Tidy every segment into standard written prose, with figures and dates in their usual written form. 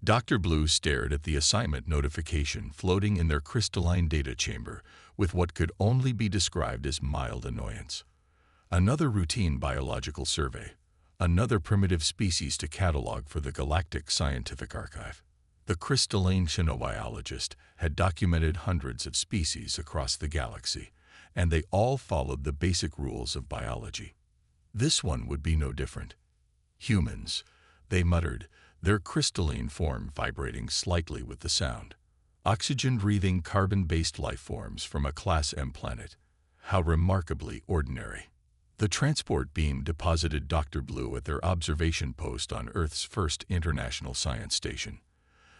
Dr. Blue stared at the assignment notification floating in their crystalline data chamber with what could only be described as mild annoyance. Another routine biological survey. Another primitive species to catalog for the Galactic Scientific Archive. The crystalline xenobiologist had documented hundreds of species across the galaxy, and they all followed the basic rules of biology. This one would be no different. Humans, they muttered, their crystalline form vibrating slightly with the sound. Oxygen-breathing carbon-based life forms from a Class M planet. How remarkably ordinary. The transport beam deposited Dr. Blue at their observation post on Earth's first International Science Station.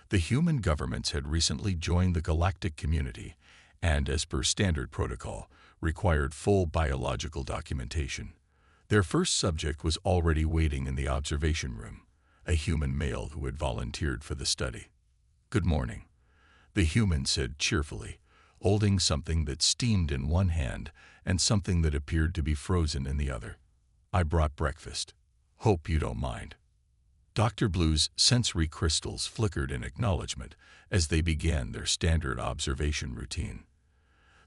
The human governments had recently joined the galactic community and, as per standard protocol, required full biological documentation. Their first subject was already waiting in the observation room, a human male who had volunteered for the study. "Good morning," the human said cheerfully, holding something that steamed in one hand and something that appeared to be frozen in the other. "I brought breakfast. Hope you don't mind." Dr. Blue's sensory crystals flickered in acknowledgement as they began their standard observation routine.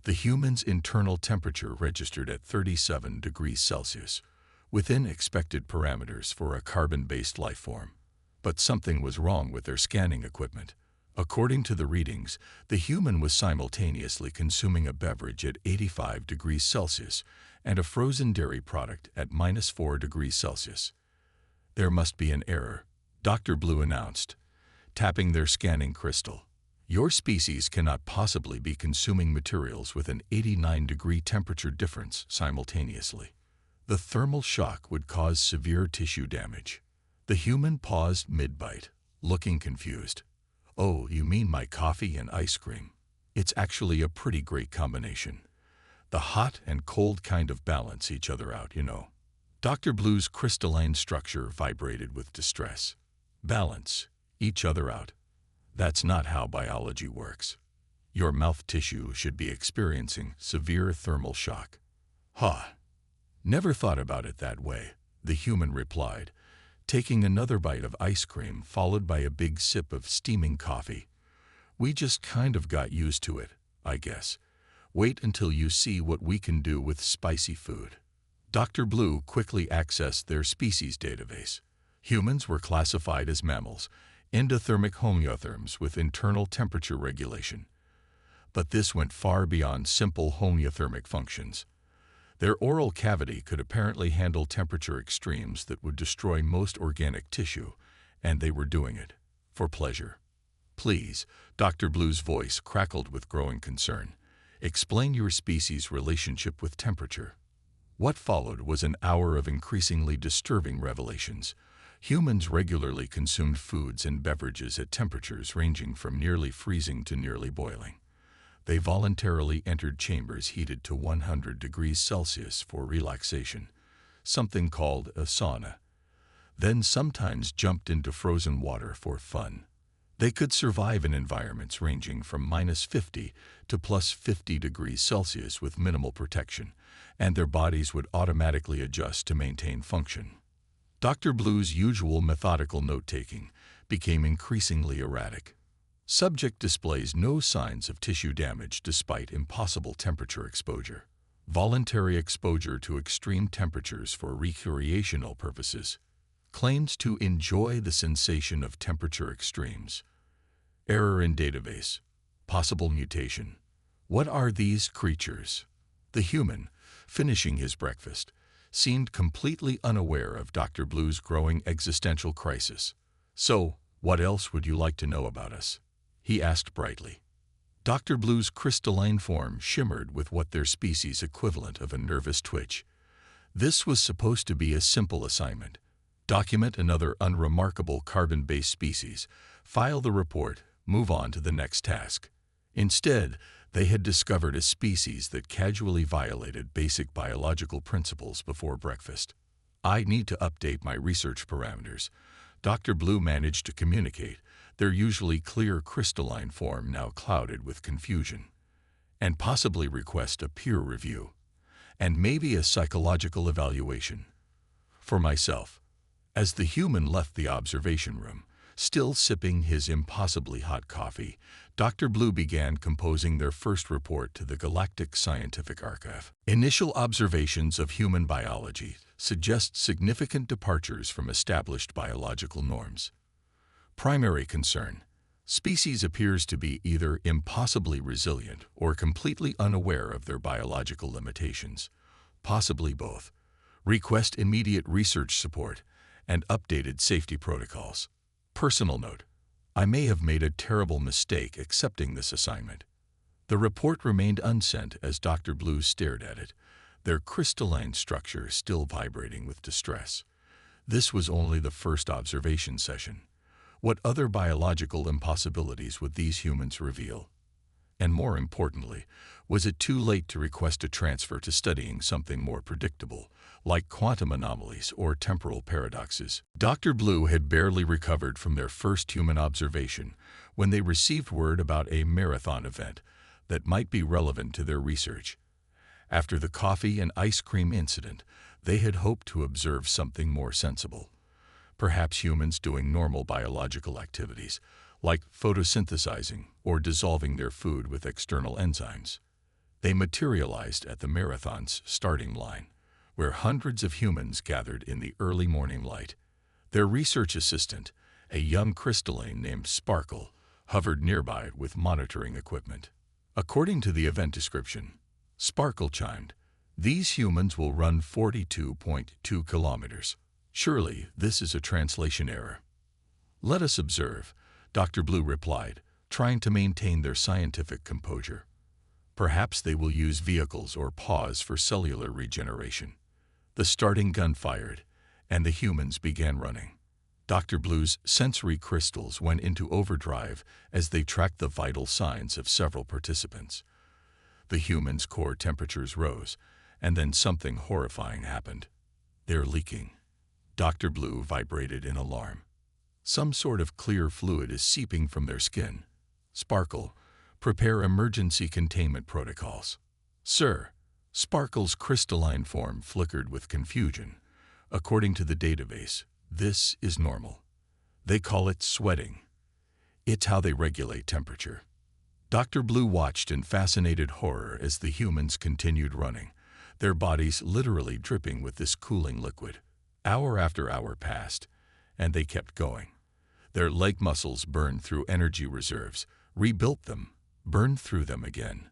The human's internal temperature registered at 37 degrees Celsius, within expected parameters for a carbon-based life form. But something was wrong with their scanning equipment. According to the readings, the human was simultaneously consuming a beverage at 85 degrees Celsius and a frozen dairy product at -4 degrees Celsius. "There must be an error," Dr. Blue announced, tapping their scanning crystal. "Your species cannot possibly be consuming materials with an 89-degree temperature difference simultaneously. The thermal shock would cause severe tissue damage." The human paused mid-bite, looking confused. "Oh, you mean my coffee and ice cream? It's actually a pretty great combination. The hot and cold kind of balance each other out, you know." Dr. Blue's crystalline structure vibrated with distress. "Balance each other out? That's not how biology works. Your mouth tissue should be experiencing severe thermal shock." "Huh. Never thought about it that way," the human replied, taking another bite of ice cream followed by a big sip of steaming coffee. "We just kind of got used to it, I guess. Wait until you see what we can do with spicy food." Dr. Blue quickly accessed their species database. Humans were classified as mammals, endothermic homeotherms with internal temperature regulation. But this went far beyond simple homeothermic functions. Their oral cavity could apparently handle temperature extremes that would destroy most organic tissue, and they were doing it for pleasure. "Please," Dr. Blue's voice crackled with growing concern, "explain your species' relationship with temperature." What followed was an hour of increasingly disturbing revelations. Humans regularly consumed foods and beverages at temperatures ranging from nearly freezing to nearly boiling. They voluntarily entered chambers heated to 100 degrees Celsius for relaxation, something called a sauna. Then sometimes jumped into frozen water for fun. They could survive in environments ranging from -50 to +50 degrees Celsius with minimal protection, and their bodies would automatically adjust to maintain function. Dr. Blue's usual methodical note-taking became increasingly erratic. Subject displays no signs of tissue damage despite impossible temperature exposure. Voluntary exposure to extreme temperatures for recreational purposes. Claims to enjoy the sensation of temperature extremes. Error in database. Possible mutation. What are these creatures? The human, finishing his breakfast, seemed completely unaware of Dr. Blue's growing existential crisis. "So, what else would you like to know about us?" he asked brightly. Dr. Blue's crystalline form shimmered with what their species' equivalent of a nervous twitch. This was supposed to be a simple assignment. Document another unremarkable carbon-based species, file the report, move on to the next task. Instead, they had discovered a species that casually violated basic biological principles before breakfast. "I need to update my research parameters," Dr. Blue managed to communicate, their usually clear crystalline form now clouded with confusion. "And possibly request a peer review. And maybe a psychological evaluation. For myself." As the human left the observation room, Still sipping his impossibly hot coffee, Dr. Blue began composing their first report to the Galactic Scientific Archive. Initial observations of human biology suggest significant departures from established biological norms. Primary concern: species appears to be either impossibly resilient or completely unaware of their biological limitations, possibly both. Request immediate research support and updated safety protocols. Personal note: I may have made a terrible mistake accepting this assignment. The report remained unsent as Dr. Blue stared at it, their crystalline structure still vibrating with distress. This was only the first observation session. What other biological impossibilities would these humans reveal? And more importantly, was it too late to request a transfer to studying something more predictable, like quantum anomalies or temporal paradoxes? Dr. Blue had barely recovered from their first human observation when they received word about a marathon event that might be relevant to their research. After the coffee and ice cream incident, they had hoped to observe something more sensible. Perhaps humans doing normal biological activities, like photosynthesizing or dissolving their food with external enzymes. They materialized at the marathon's starting line, where hundreds of humans gathered in the early morning light. Their research assistant, a young crystalline named Sparkle, hovered nearby with monitoring equipment. According to the event description, Sparkle chimed, "These humans will run 42.2 kilometers. Surely this is a translation error." "Let us observe," Dr. Blue replied, trying to maintain their scientific composure. "Perhaps they will use vehicles or pause for cellular regeneration." The starting gun fired, and the humans began running. Dr. Blue's sensory crystals went into overdrive as they tracked the vital signs of several participants. The humans' core temperatures rose, and then something horrifying happened. "They're leaking." Dr. Blue vibrated in alarm. "Some sort of clear fluid is seeping from their skin. Sparkle, prepare emergency containment protocols." "Sir." Sparkle's crystalline form flickered with confusion. "According to the database, this is normal. They call it sweating. It's how they regulate temperature." Dr. Blue watched in fascinated horror as the humans continued running, their bodies literally dripping with this cooling liquid. Hour after hour passed, and they kept going. Their leg muscles burned through energy reserves, rebuilt them, burned through them again.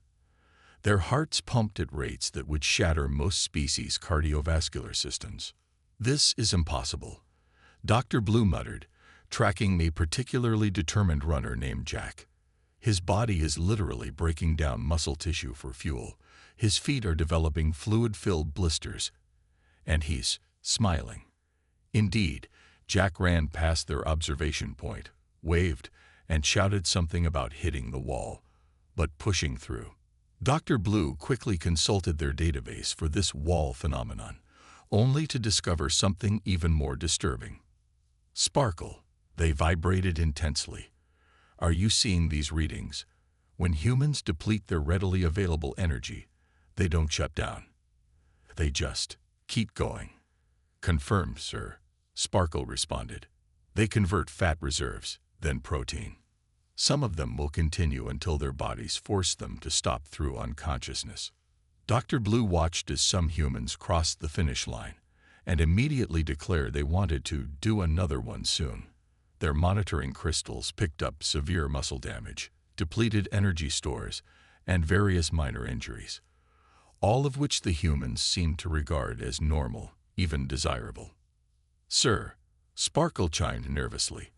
Their hearts pumped at rates that would shatter most species' cardiovascular systems. "This is impossible," Dr. Blue muttered, tracking a particularly determined runner named Jack. "His body is literally breaking down muscle tissue for fuel. His feet are developing fluid-filled blisters. And he's smiling." Indeed, Jack ran past their observation point, waved, and shouted something about hitting the wall, but pushing through. Dr. Blue quickly consulted their database for this wall phenomenon, only to discover something even more disturbing. "Sparkle." They vibrated intensely. "Are you seeing these readings? When humans deplete their readily available energy, they don't shut down. They just keep going." "Confirmed, sir," Sparkle responded. "They convert fat reserves, then protein. Some of them will continue until their bodies force them to stop through unconsciousness." Dr. Blue watched as some humans crossed the finish line and immediately declared they wanted to do another one soon. Their monitoring crystals picked up severe muscle damage, depleted energy stores, and various minor injuries, all of which the humans seemed to regard as normal, even desirable. "Sir," Sparkle chimed nervously,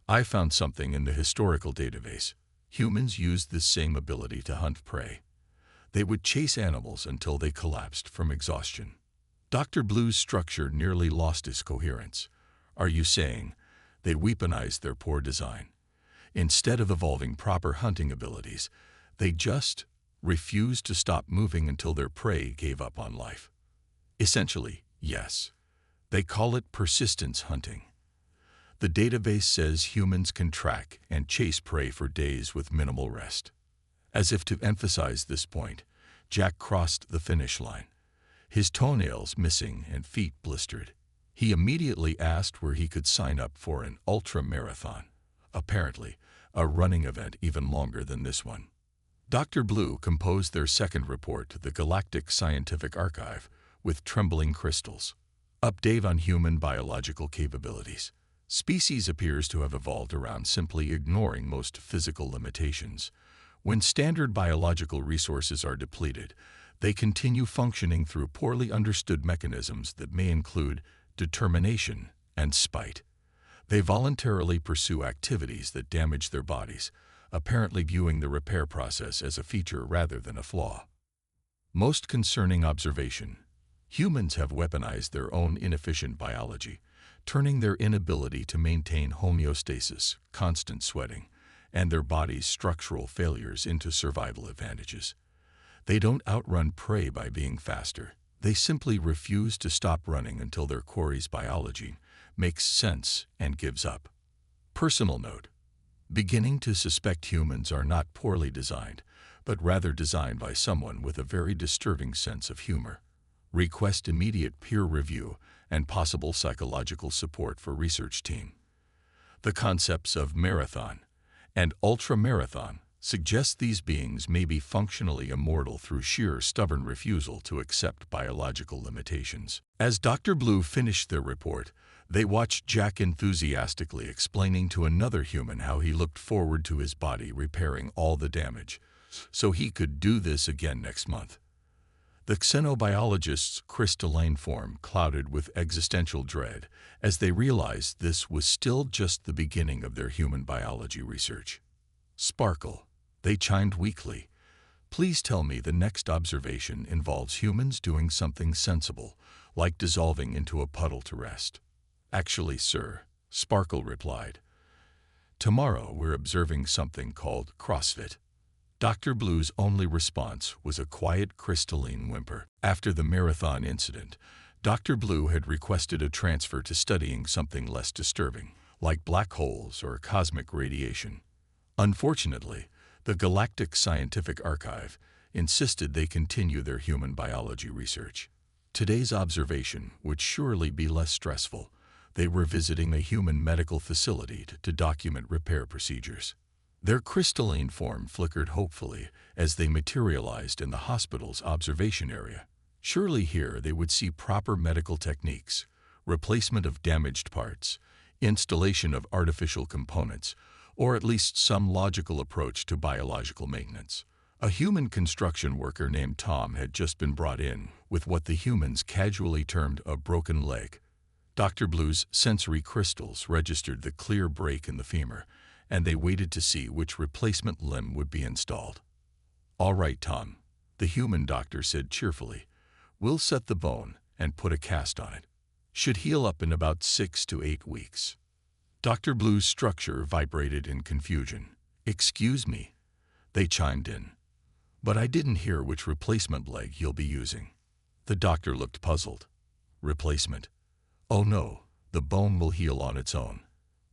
"I found something in the historical database. Humans used this same ability to hunt prey. They would chase animals until they collapsed from exhaustion." Dr. Blue's structure nearly lost its coherence. "Are you saying they weaponized their poor design? Instead of evolving proper hunting abilities, they just refused to stop moving until their prey gave up on life?" "Essentially, yes. They call it persistence hunting. The database says humans can track and chase prey for days with minimal rest." As if to emphasize this point, Jack crossed the finish line, his toenails missing and feet blistered. He immediately asked where he could sign up for an ultra-marathon. apparently, a running event even longer than this one. Dr. Blue composed their second report, the Galactic Scientific Archive, with trembling crystals. Update on human biological capabilities. Species appears to have evolved around simply ignoring most physical limitations. When standard biological resources are depleted, they continue functioning through poorly understood mechanisms that may include determination and spite. They voluntarily pursue activities that damage their bodies, apparently viewing the repair process as a feature rather than a flaw. Most concerning observation: humans have weaponized their own inefficient biology, turning their inability to maintain homeostasis, constant sweating, and their body's structural failures into survival advantages. They don't outrun prey by being faster. They simply refuse to stop running until their quarry's biology makes sense and gives up. Personal note: beginning to suspect humans are not poorly designed, but rather designed by someone with a very disturbing sense of humor. Request immediate peer review and possible psychological support for research team. The concepts of marathon and ultra-marathon suggest these beings may be functionally immortal through sheer stubborn refusal to accept biological limitations. As Dr. Blue finished their report, they watched Jack enthusiastically explaining to another human how he looked forward to his body repairing all the damage, so he could do this again next month. The xenobiologist's crystalline form clouded with existential dread as they realized this was still just the beginning of their human biology research. Sparkle, they chimed weakly. Please tell me the next observation involves humans doing something sensible, like dissolving into a puddle to rest. Actually, sir, Sparkle replied. Tomorrow we're observing something called CrossFit. Dr. Blue's only response was a quiet crystalline whimper. After the marathon incident, Dr. Blue had requested a transfer to studying something less disturbing, like black holes or cosmic radiation. Unfortunately, the Galactic Scientific Archive insisted they continue their human biology research. Today's observation would surely be less stressful. They were visiting a human medical facility to document repair procedures. Their crystalline form flickered hopefully as they materialized in the hospital's observation area. Surely here they would see proper medical techniques, replacement of damaged parts, installation of artificial components, or at least some logical approach to biological maintenance. A human construction worker named Tom had just been brought in with what the humans casually termed a broken leg. Dr. Blue's sensory crystals registered the clear break in the femur, and they waited to see which replacement limb would be installed. "All right, Tom," the human doctor said cheerfully. "We'll set the bone and put a cast on it. Should heal up in about 6 to 8 weeks." Dr. Blue's structure vibrated in confusion. "Excuse me," they chimed in. "But I didn't hear which replacement leg you'll be using." The doctor looked puzzled. "Replacement? Oh no, the bone will heal on its own.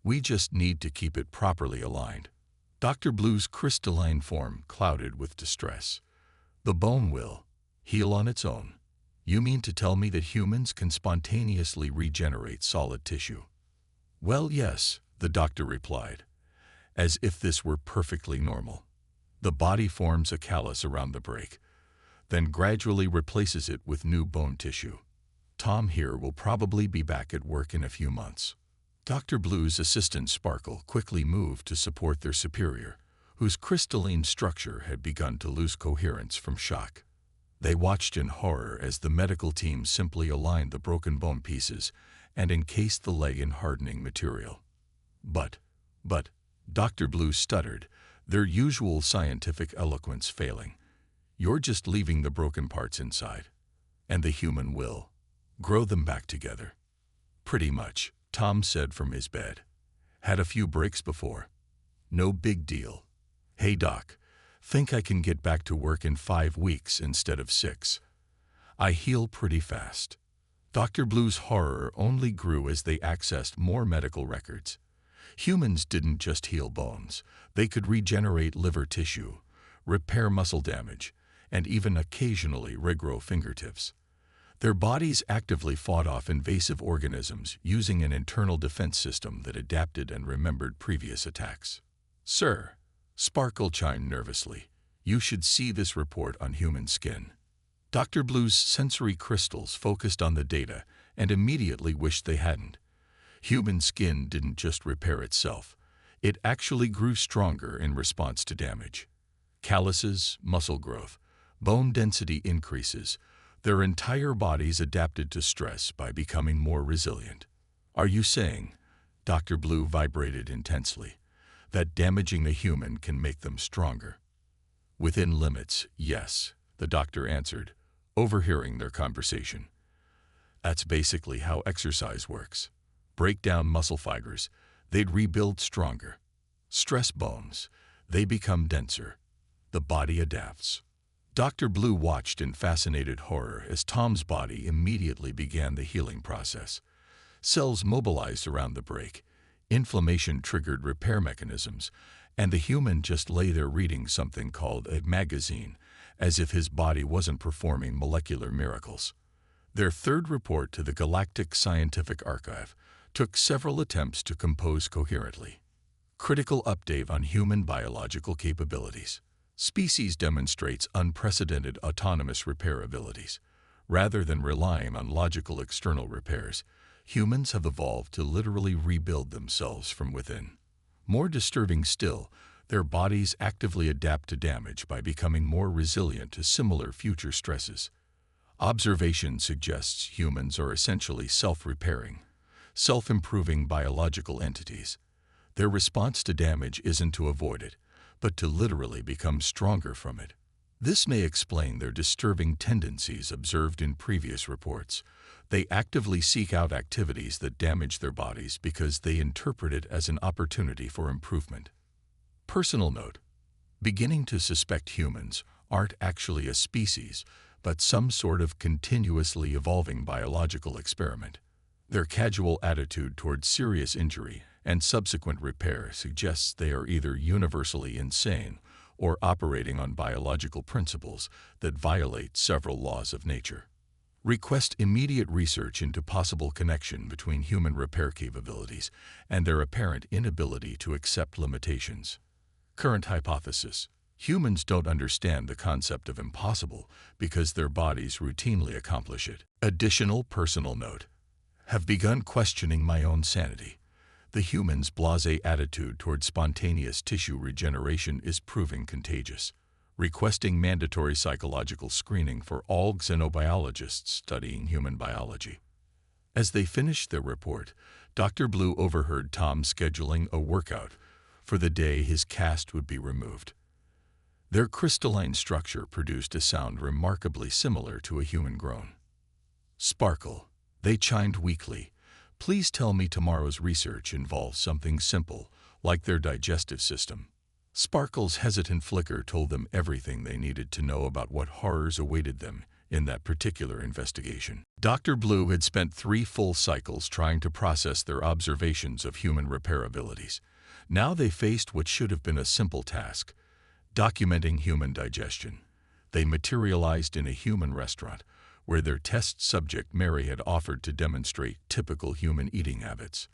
We just need to keep it properly aligned." Dr. Blue's crystalline form clouded with distress. "The bone will heal on its own? You mean to tell me that humans can spontaneously regenerate solid tissue?" "Well, yes," the doctor replied, as if this were perfectly normal. The body forms a callus around the break, then gradually replaces it with new bone tissue. Tom here will probably be back at work in a few months. Dr. Blue's assistant Sparkle quickly moved to support their superior, whose crystalline structure had begun to lose coherence from shock. They watched in horror as the medical team simply aligned the broken bone pieces and encased the leg in hardening material. But, Dr. Blue stuttered, their usual scientific eloquence failing. "You're just leaving the broken parts inside, and the human will grow them back together." "Pretty much," Tom said from his bed. "Had a few breaks before. No big deal. Hey doc, think I can get back to work in 5 weeks instead of 6. I heal pretty fast." Dr. Blue's horror only grew as they accessed more medical records. Humans didn't just heal bones. They could regenerate liver tissue, repair muscle damage, and even occasionally regrow fingertips. Their bodies actively fought off invasive organisms using an internal defense system that adapted and remembered previous attacks. "Sir," Sparkle chimed nervously, "you should see this report on human skin." Dr. Blue's sensory crystals focused on the data and immediately wished they hadn't. Human skin didn't just repair itself. It actually grew stronger in response to damage. Calluses, muscle growth, bone density increases. Their entire bodies adapted to stress by becoming more resilient. "Are you saying," Dr. Blue vibrated intensely, "that damaging a human can make them stronger?" "Within limits, yes," the doctor answered, overhearing their conversation. "That's basically how exercise works. Break down muscle fibers, they'd rebuild stronger. Stress bones, they become denser. The body adapts." Dr. Blue watched in fascinated horror as Tom's body immediately began the healing process. Cells mobilized around the break, inflammation triggered repair mechanisms, and the human just lay there reading something called a magazine, as if his body wasn't performing molecular miracles. Their third report to the Galactic Scientific Archive took several attempts to compose coherently. Critical update on human biological capabilities. Species demonstrates unprecedented autonomous repair abilities. Rather than relying on logical external repairs, humans have evolved to literally rebuild themselves from within. More disturbing still, their bodies actively adapt to damage by becoming more resilient to similar future stresses. Observation suggests humans are essentially self-repairing, self-improving biological entities. Their response to damage isn't to avoid it, but to literally become stronger from it. This may explain their disturbing tendencies observed in previous reports. They actively seek out activities that damage their bodies because they interpret it as an opportunity for improvement. Personal note: beginning to suspect humans aren't actually a species, but some sort of continuously evolving biological experiment. Their casual attitude towards serious injury and subsequent repair suggests they are either universally insane or operating on biological principles that violate several laws of nature. Request immediate research into possible connection between human repair capabilities and their apparent inability to accept limitations. Current hypothesis: humans don't understand the concept of impossible because their bodies routinely accomplish it. Additional personal note: have begun questioning my own sanity. The human's blasé attitude toward spontaneous tissue regeneration is proving contagious. Requesting mandatory psychological screening for all xenobiologists studying human biology. As they finished their report, Dr. Blue overheard Tom scheduling a workout for the day his cast would be removed. Their crystalline structure produced a sound remarkably similar to a human groan. "Sparkle," they chimed weakly, "please tell me tomorrow's research involves something simple, like their digestive system." Sparkle's hesitant flicker told them everything they needed to know about what horrors awaited them in that particular investigation. Dr. Blue had spent 3 full cycles trying to process their observations of human repair abilities. Now they faced what should have been a simple task: documenting human digestion. They materialized in a human restaurant, where their test subject Mary had offered to demonstrate typical human eating habits.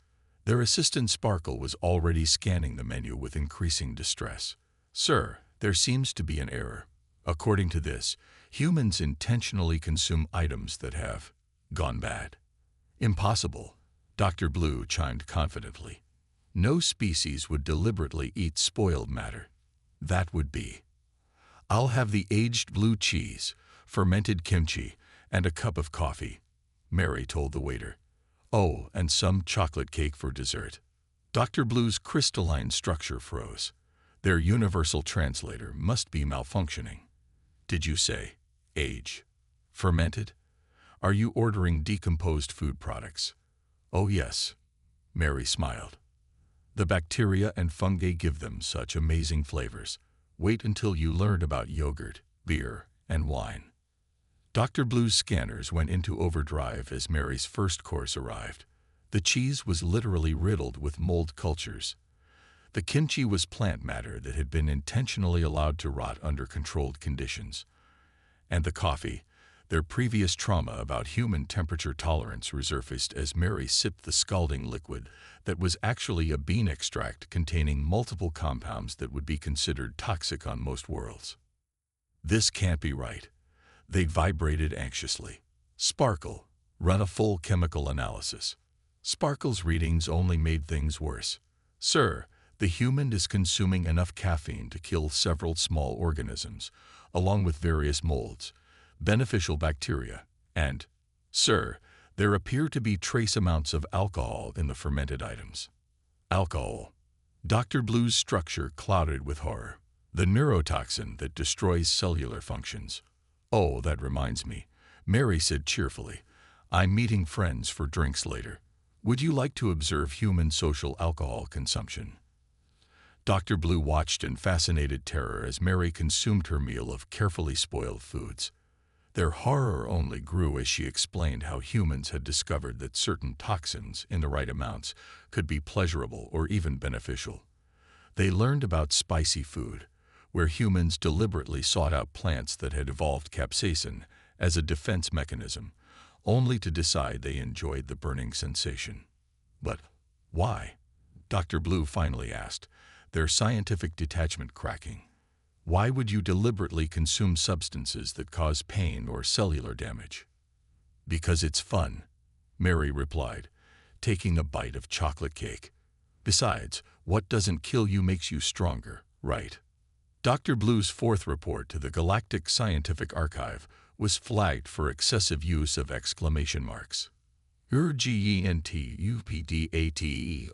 Their assistant Sparkle was already scanning the menu with increasing distress. "Sir, there seems to be an error. According to this, humans intentionally consume items that have gone bad." "Impossible," Dr. Blue chimed confidently. "No species would deliberately eat spoiled matter. That would be." "I'll have the aged blue cheese, fermented kimchi, and a cup of coffee," Mary told the waiter. "Oh, and some chocolate cake for dessert." Dr. Blue's crystalline structure froze. Their universal translator must be malfunctioning. "Did you say age? Fermented? Are you ordering decomposed food products?" "Oh yes," Mary smiled. "The bacteria and fungi give them such amazing flavors. Wait until you learn about yogurt, beer, and wine." Dr. Blue's scanners went into overdrive as Mary's first course arrived. The cheese was literally riddled with mold cultures. The kimchi was plant matter that had been intentionally allowed to rot under controlled conditions. And the coffee, Their previous trauma about human temperature tolerance resurfaced as Mary sipped the scalding liquid that was actually a bean extract containing multiple compounds that would be considered toxic on most worlds. This can't be right. They vibrated anxiously. Sparkle, run a full chemical analysis. Sparkle's readings only made things worse. Sir, the human is consuming enough caffeine to kill several small organisms, along with various molds, beneficial bacteria, and, sir, there appear to be trace amounts of alcohol in the fermented items. Alcohol. Dr. Blue's structure clouded with horror. The neurotoxin that destroys cellular functions. Oh, that reminds me, Mary said cheerfully. I'm meeting friends for drinks later. Would you like to observe human social alcohol consumption? Dr. Blue watched in fascinated terror as Mary consumed her meal of carefully spoiled foods. Their horror only grew as she explained how humans had discovered that certain toxins, in the right amounts, could be pleasurable or even beneficial. They learned about spicy food, where humans deliberately sought out plants that had evolved capsaicin as a defense mechanism, only to decide they enjoyed the burning sensation. But why? Dr. Blue finally asked, their scientific detachment cracking. Why would you deliberately consume substances that cause pain or cellular damage? Because it's fun, Mary replied, taking a bite of chocolate cake. Besides, what doesn't kill you makes you stronger, right? Dr. Blue's fourth report to the Galactic Scientific Archive was flagged for excessive use of exclamation marks. Urgentupdate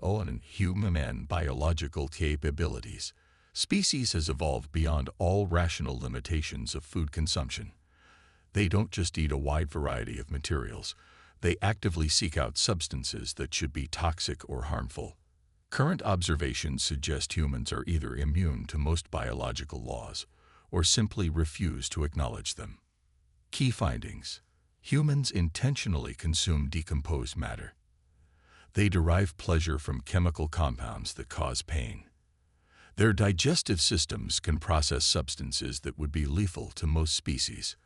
on human biological capabilities. Species has evolved beyond all rational limitations of food consumption. They don't just eat a wide variety of materials. They actively seek out substances that should be toxic or harmful. Current observations suggest humans are either immune to most biological laws or simply refuse to acknowledge them. Key findings. Humans intentionally consume decomposed matter. They derive pleasure from chemical compounds that cause pain. Their digestive systems can process substances that would be lethal to most species.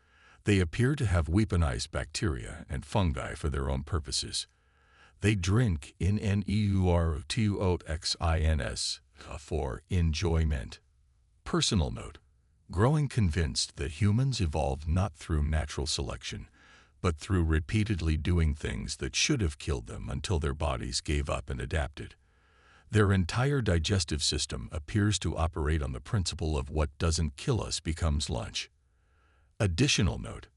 They appear to have weaponized bacteria and fungi for their own purposes. They drink in neurotoxins for enjoyment. Personal note. Growing convinced that humans evolved not through natural selection, but through repeatedly doing things that should have killed them until their bodies gave up and adapted. Their entire digestive system appears to operate on the principle of what doesn't kill us becomes lunch. Additional note.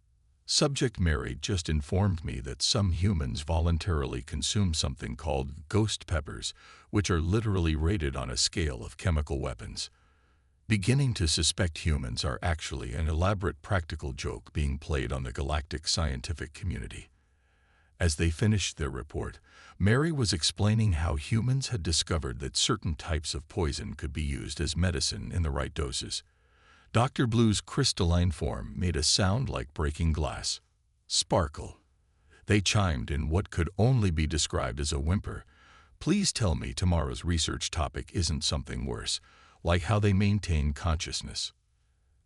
Subject Mary just informed me that some humans voluntarily consume something called ghost peppers, which are literally rated on a scale of chemical weapons. Beginning to suspect humans are actually an elaborate practical joke being played on the galactic scientific community. As they finished their report, Mary was explaining how humans had discovered that certain types of poison could be used as medicine in the right doses. Dr. Blue's crystalline form made a sound like breaking glass. Sparkle. They chimed in what could only be described as a whimper. Please tell me tomorrow's research topic isn't something worse, like how they maintain consciousness.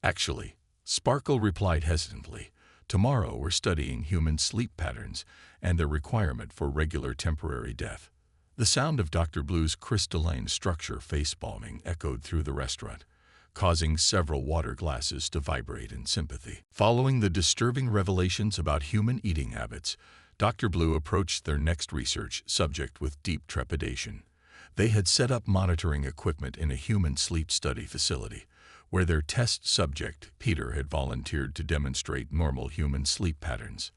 Actually, Sparkle replied hesitantly, tomorrow we're studying human sleep patterns and their requirement for regular temporary death. The sound of Dr. Blue's crystalline structure facepalming echoed through the restaurant, causing several water glasses to vibrate in sympathy. Following the disturbing revelations about human eating habits, Dr. Blue approached their next research subject with deep trepidation. They had set up monitoring equipment in a human sleep study facility, where their test subject, Peter, had volunteered to demonstrate normal human sleep patterns.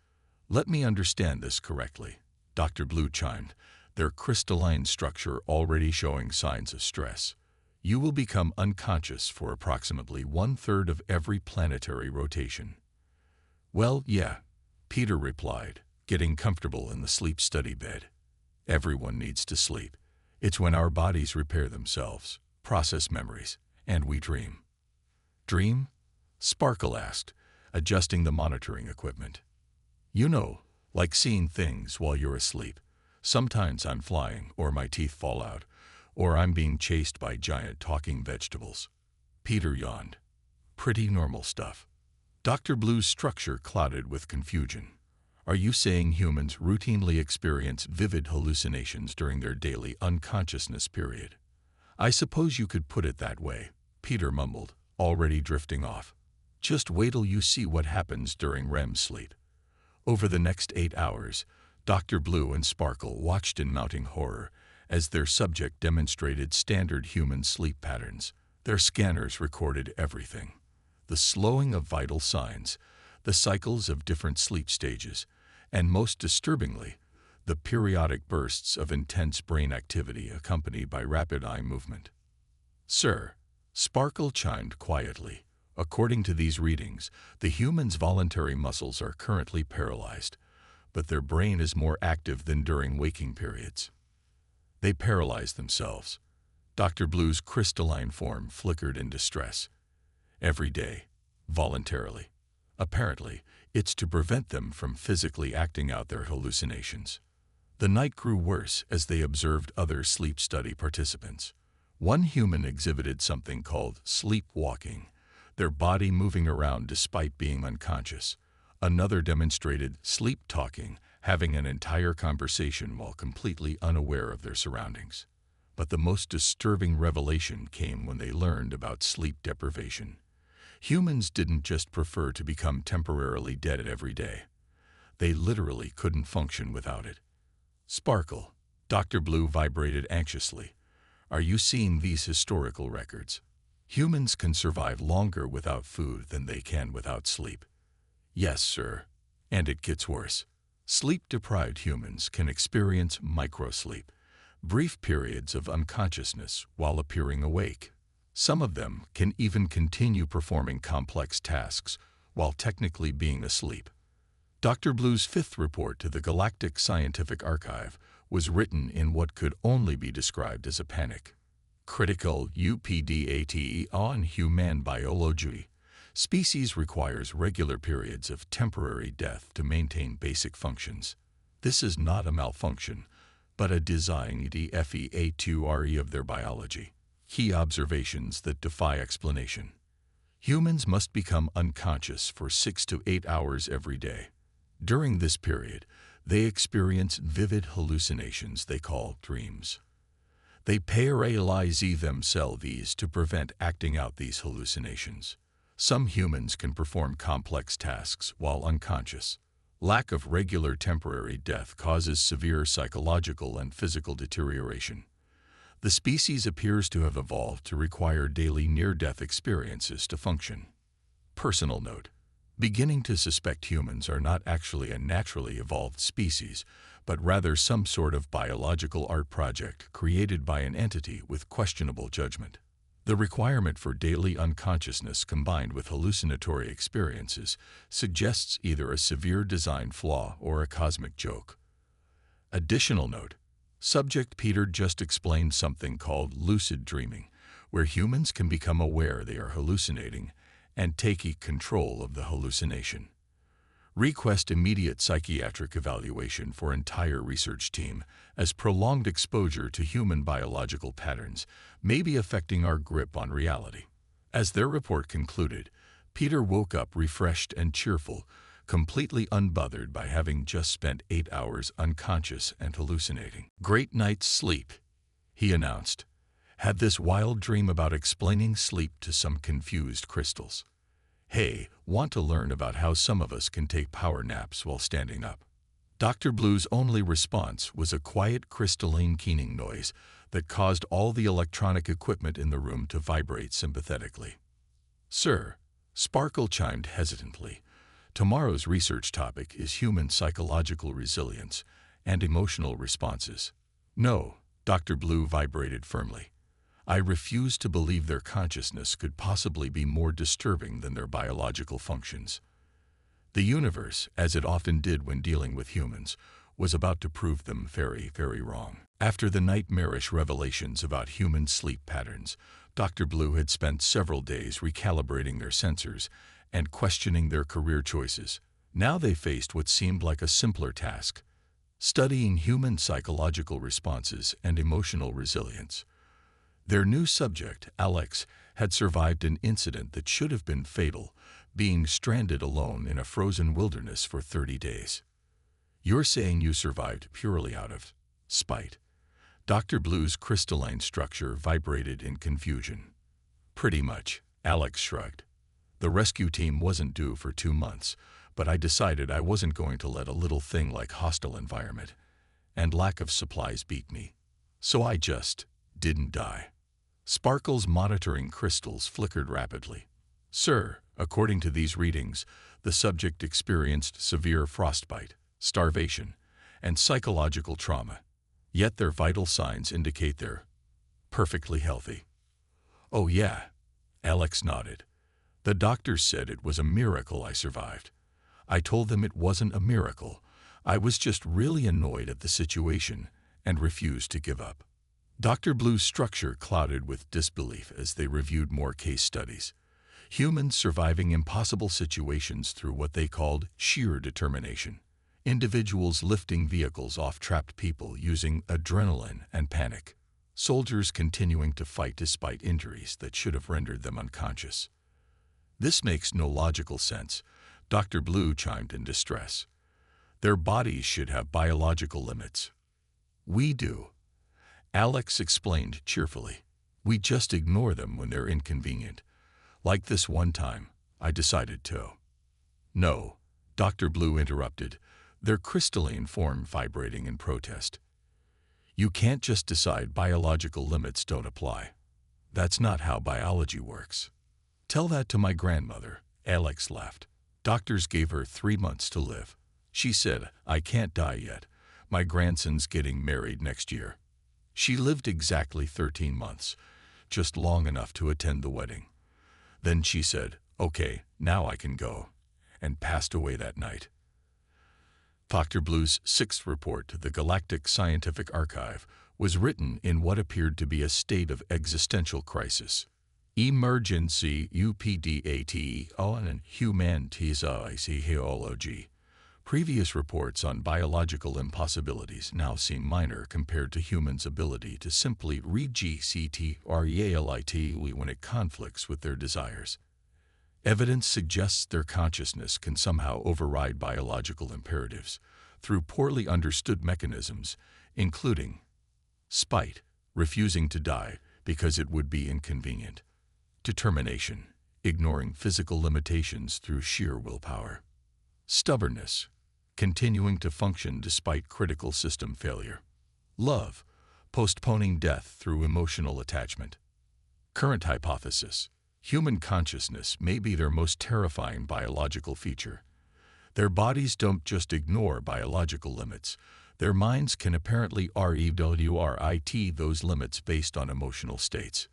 Let me understand this correctly, Dr. Blue chimed, their crystalline structure already showing signs of stress. You will become unconscious for approximately 1/3 of every planetary rotation. Well, yeah, Peter replied, getting comfortable in the sleep study bed. Everyone needs to sleep. It's when our bodies repair themselves, process memories, and we dream. Dream? Sparkle asked, adjusting the monitoring equipment. You know, like seeing things while you're asleep. Sometimes I'm flying, or my teeth fall out, or I'm being chased by giant talking vegetables. Peter yawned. Pretty normal stuff. Dr. Blue's structure clouded with confusion. Are you saying humans routinely experience vivid hallucinations during their daily unconsciousness period? I suppose you could put it that way, Peter mumbled, already drifting off. Just wait till you see what happens during REM sleep. Over the next 8 hours, Dr. Blue and Sparkle watched in mounting horror as their subject demonstrated standard human sleep patterns. Their scanners recorded everything: the slowing of vital signs, the cycles of different sleep stages, and most disturbingly, the periodic bursts of intense brain activity accompanied by rapid eye movement. "Sir," Sparkle chimed quietly, "according to these readings, the human's voluntary muscles are currently paralyzed, but their brain is more active than during waking periods." They paralyzed themselves. Dr. Blue's crystalline form flickered in distress. "Every day, voluntarily. Apparently, it's to prevent them from physically acting out their hallucinations." The night grew worse as they observed other sleep study participants. One human exhibited something called sleepwalking, their body moving around despite being unconscious. Another demonstrated sleep-talking, having an entire conversation while completely unaware of their surroundings. But the most disturbing revelation came when they learned about sleep deprivation. Humans didn't just prefer to become temporarily dead every day. They literally couldn't function without it. "Sparkle," Dr. Blue vibrated anxiously. "Are you seeing these historical records? Humans can survive longer without food than they can without sleep." "Yes, sir. And it gets worse. Sleep-deprived humans can experience microsleep, brief periods of unconsciousness while appearing awake. Some of them can even continue performing complex tasks while technically being asleep." Dr. Blue's fifth report to the Galactic Scientific Archive was written in what could only be described as a panic. Critical update on human biology. Species requires regular periods of temporary death to maintain basic functions. This is not a malfunction, but a design defeature of their biology. Key observations that defy explanation. Humans must become unconscious for 6 to 8 hours every day. During this period, they experience vivid hallucinations they call dreams. They paralyze themselves to prevent acting out these hallucinations. Some humans can perform complex tasks while unconscious. Lack of regular temporary death causes severe psychological and physical deterioration. The species appears to have evolved to require daily near-death experiences to function. Personal note: beginning to suspect humans are not actually a naturally evolved species, but rather some sort of biological art project created by an entity with questionable judgment. The requirement for daily unconsciousness combined with hallucinatory experiences suggests either a severe design flaw or a cosmic joke. Additional note: Subject Peter just explained something called lucid dreaming, where humans can become aware they are hallucinating and take control of the hallucination. Request immediate psychiatric evaluation for entire research team, as prolonged exposure to human biological patterns may be affecting our grip on reality. As their report concluded, Peter woke up refreshed and cheerful, completely unbothered by having just spent 8 hours unconscious and hallucinating. "Great night's sleep," he announced. "Had this wild dream about explaining sleep to some confused crystals. Hey, want to learn about how some of us can take power naps while standing up?" Dr. Blue's only response was a quiet crystalline keening noise that caused all the electronic equipment in the room to vibrate sympathetically. "Sir," Sparkle chimed hesitantly, "tomorrow's research topic is human psychological resilience and emotional responses." "No," Dr. Blue vibrated firmly. "I refuse to believe their consciousness could possibly be more disturbing than their biological functions." The universe, as it often did when dealing with humans, was about to prove them very, very wrong. After the nightmarish revelations about human sleep patterns, Dr. Blue had spent several days recalibrating their sensors and questioning their career choices. Now they faced what seemed like a simpler task: studying human psychological responses and emotional resilience. Their new subject, Alex, had survived an incident that should have been fatal, being stranded alone in a frozen wilderness for 30 days. You're saying you survived purely out of spite. Dr. Blue's crystalline structure vibrated in confusion. Pretty much, Alex shrugged. The rescue team wasn't due for 2 months, but I decided I wasn't going to let a little thing like hostile environment and lack of supplies beat me. So I just didn't die. Sparkle's monitoring crystals flickered rapidly. Sir, according to these readings, the subject experienced severe frostbite, starvation, and psychological trauma. Yet their vital signs indicate they're perfectly healthy. Oh yeah, Alex nodded. The doctors said it was a miracle I survived. I told them it wasn't a miracle. I was just really annoyed at the situation and refused to give up. Dr. Blue's structure clouded with disbelief as they reviewed more case studies. Humans surviving impossible situations through what they called sheer determination. Individuals lifting vehicles off trapped people using adrenaline and panic. Soldiers continuing to fight despite injuries that should have rendered them unconscious. This makes no logical sense, Dr. Blue chimed in distress. Their bodies should have biological limits. We do. Alex explained cheerfully. We just ignore them when they're inconvenient. Like this one time, I decided to. No, Dr. Blue interrupted, their crystalline form vibrating in protest. You can't just decide biological limits don't apply. That's not how biology works. Tell that to my grandmother, Alex laughed. Doctors gave her 3 months to live. She said, I can't die yet. My grandson's getting married next year. She lived exactly 13 months, just long enough to attend the wedding. Then she said, okay, now I can go, and passed away that night. Dr. Blue's 6th report to the Galactic Scientific Archive was written in what appeared to be a state of existential crisis. Emergency UPDAT on humanity. Previous reports on biological impossibilities now seem minor compared to humans' ability to simply read GCT or reality when it conflicts with their desires. Evidence suggests their consciousness can somehow override biological imperatives through poorly understood mechanisms, including spite, refusing to die because it would be inconvenient, determination, ignoring physical limitations through sheer willpower, stubbornness, continuing to function despite critical system failure, love, postponing death through emotional attachment. Current hypothesis: human consciousness may be their most terrifying biological feature. Their bodies don't just ignore biological limits. Their minds can apparently rewrite those limits based on emotional states.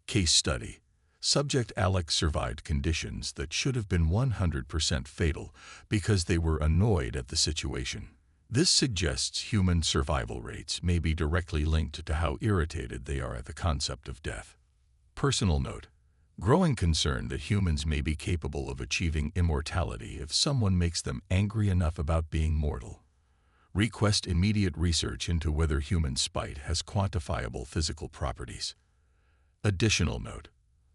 Case study: subject Alex survived conditions that should have been 100% fatal because they were annoyed at the situation. This suggests human survival rates may be directly linked to how irritated they are at the concept of death. Personal note: growing concern that humans may be capable of achieving immortality if someone makes them angry enough about being mortal. Request immediate research into whether human spite has quantifiable physical properties. Additional note: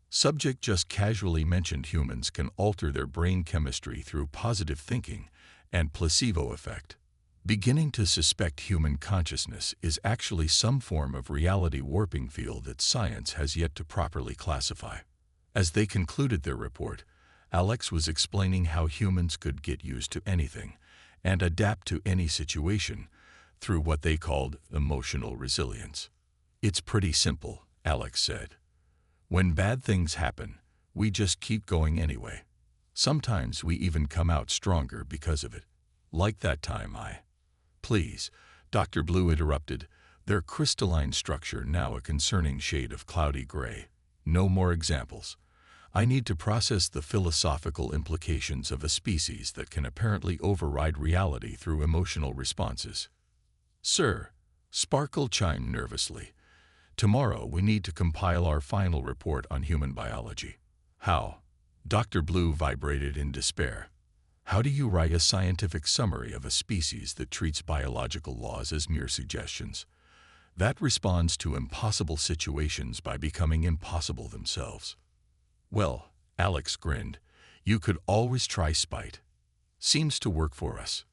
subject just casually mentioned humans can alter their brain chemistry through positive thinking and placebo effect. Beginning to suspect human consciousness is actually some form of reality warping field that science has yet to properly classify. As they concluded their report, Alex was explaining how humans could get used to anything and adapt to any situation through what they called emotional resilience. It's pretty simple, Alex said. When bad things happen, we just keep going anyway. Sometimes we even come out stronger because of it. Like that time Please, Dr. Blue interrupted, their crystalline structure now a concerning shade of cloudy gray. No more examples. I need to process the philosophical implications of a species that can apparently override reality through emotional responses. Sir, Sparkle chimed nervously. Tomorrow we need to compile our final report on human biology. How? Dr. Blue vibrated in despair. How do you write a scientific summary of a species that treats biological laws as mere suggestions? That responds to impossible situations by becoming impossible themselves. Well, Alex grinned, You could always try spite. Seems to work for us.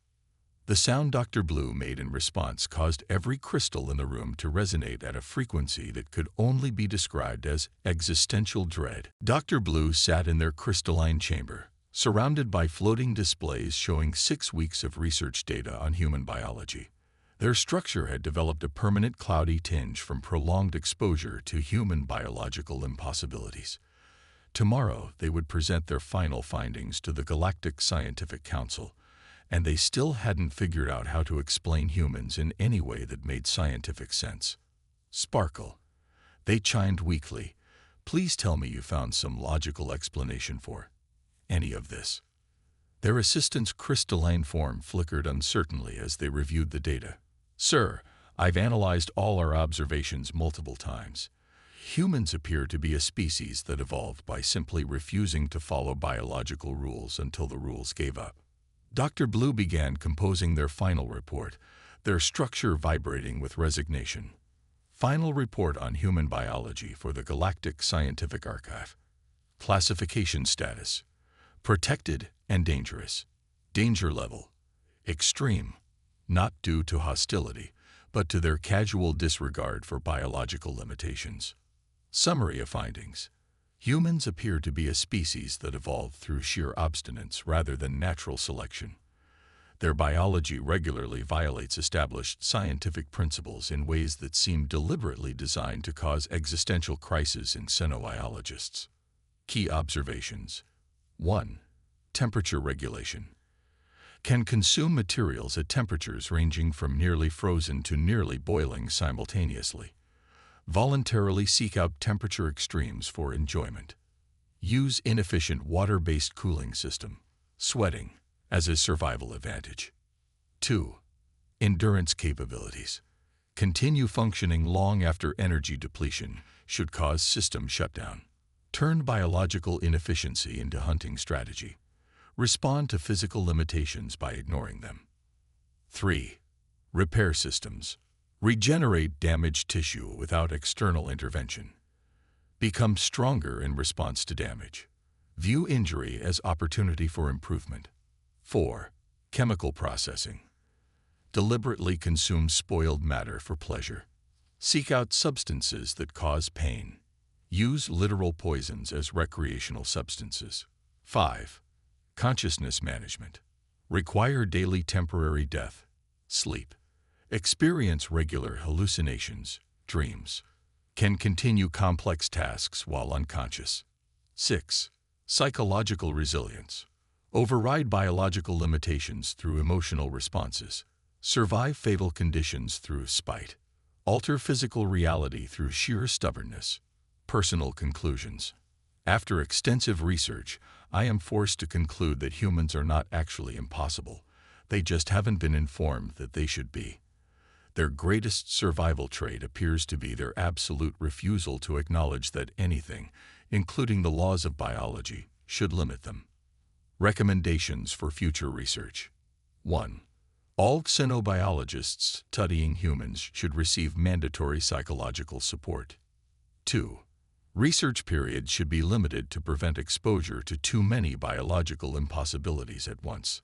The sound Dr. Blue made in response caused every crystal in the room to resonate at a frequency that could only be described as existential dread. Dr. Blue sat in their crystalline chamber, surrounded by floating displays showing 6 weeks of research data on human biology. Their structure had developed a permanent cloudy tinge from prolonged exposure to human biological impossibilities. Tomorrow, they would present their final findings to the Galactic Scientific Council, and they still hadn't figured out how to explain humans in any way that made scientific sense. Sparkle. They chimed weakly. Please tell me you found some logical explanation for any of this. Their assistant's crystalline form flickered uncertainly as they reviewed the data. Sir, I've analyzed all our observations multiple times. Humans appear to be a species that evolved by simply refusing to follow biological rules until the rules gave up. Dr. Blue began composing their final report, their structure vibrating with resignation. Final report on human biology for the Galactic Scientific Archive. Classification status: protected and dangerous. Danger level: extreme, not due to hostility, but to their casual disregard for biological limitations. Summary of findings: humans appear to be a species that evolved through sheer obstinance rather than natural selection. Their biology regularly violates established scientific principles in ways that seem deliberately designed to cause existential crises in xenobiologists. Key observations: 1. Temperature regulation. Can consume materials at temperatures ranging from nearly frozen to nearly boiling simultaneously. Voluntarily seek out temperature extremes for enjoyment. Use inefficient water-based cooling system, sweating, as a survival advantage. 2. Endurance capabilities. Continue functioning long after energy depletion should cause system shutdown. Turn biological inefficiency into hunting strategy. Respond to physical limitations by ignoring them. 3. Repair systems. Regenerate damaged tissue without external intervention. Become stronger in response to damage. View injury as opportunity for improvement. 4. Chemical processing. Deliberately consume spoiled matter for pleasure. Seek out substances that cause pain. Use literal poisons as recreational substances. 5. Consciousness management. Require daily temporary death, sleep. Experience regular hallucinations, dreams. Can continue complex tasks while unconscious. 6. Psychological resilience. Override biological limitations through emotional responses. Survive fatal conditions through spite. Alter physical reality through sheer stubbornness. Personal conclusions. After extensive research, I am forced to conclude that humans are not actually impossible. They just haven't been informed that they should be. Their greatest survival trait appears to be their absolute refusal to acknowledge that anything, including the laws of biology, should limit them. Recommendations for future research. 1. All xenobiologists studying humans should receive mandatory psychological support. 2. Research periods should be limited to prevent exposure to too many biological impossibilities at once.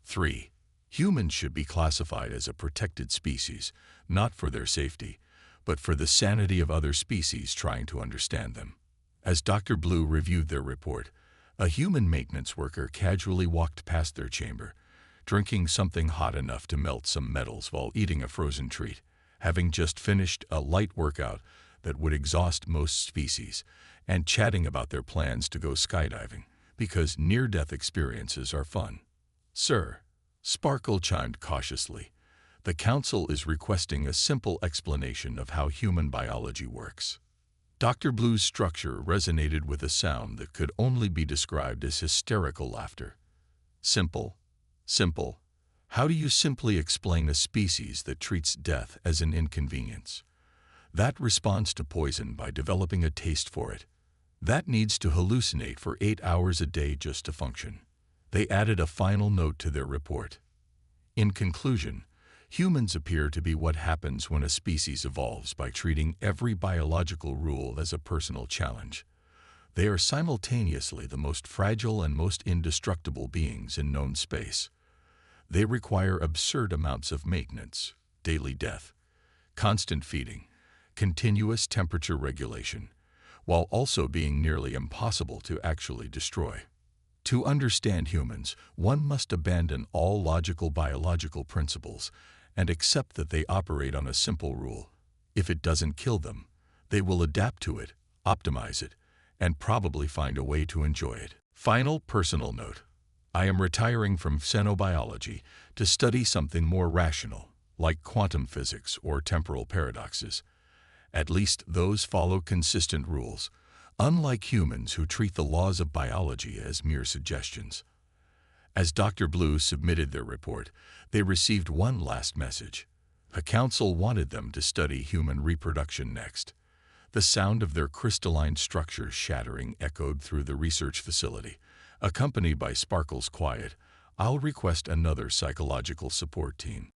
3. Humans should be classified as a protected species, not for their safety, but for the sanity of other species trying to understand them. As Dr. Blue reviewed their report, a human maintenance worker casually walked past their chamber, drinking something hot enough to melt some metals while eating a frozen treat, having just finished a light workout that would exhaust most species, and chatting about their plans to go skydiving, because near-death experiences are fun. Sir, Sparkle chimed cautiously, the Council is requesting a simple explanation of how human biology works. Dr. Blue's structure resonated with a sound that could only be described as hysterical laughter. Simple. Simple. How do you simply explain a species that treats death as an inconvenience? That responds to poison by developing a taste for it. That needs to hallucinate for 8 hours a day just to function. They added a final note to their report. In conclusion, humans appear to be what happens when a species evolves by treating every biological rule as a personal challenge. They are simultaneously the most fragile and most indestructible beings in known space. They require absurd amounts of maintenance, daily death, constant feeding, continuous temperature regulation, while also being nearly impossible to actually destroy. To understand humans, one must abandon all logical biological principles and accept that they operate on a simple rule. If it doesn't kill them, they will adapt to it, optimize it, and probably find a way to enjoy it. Final personal note. I am retiring from xenobiology to study something more rational, like quantum physics or temporal paradoxes. At least those follow consistent rules, unlike humans who treat the laws of biology as mere suggestions. As Dr. Blue submitted their report, they received one last message. A council wanted them to study human reproduction next. The sound of their crystalline structures shattering echoed through the research facility. Accompanied by Sparkle's quiet, "I'll request another psychological support team."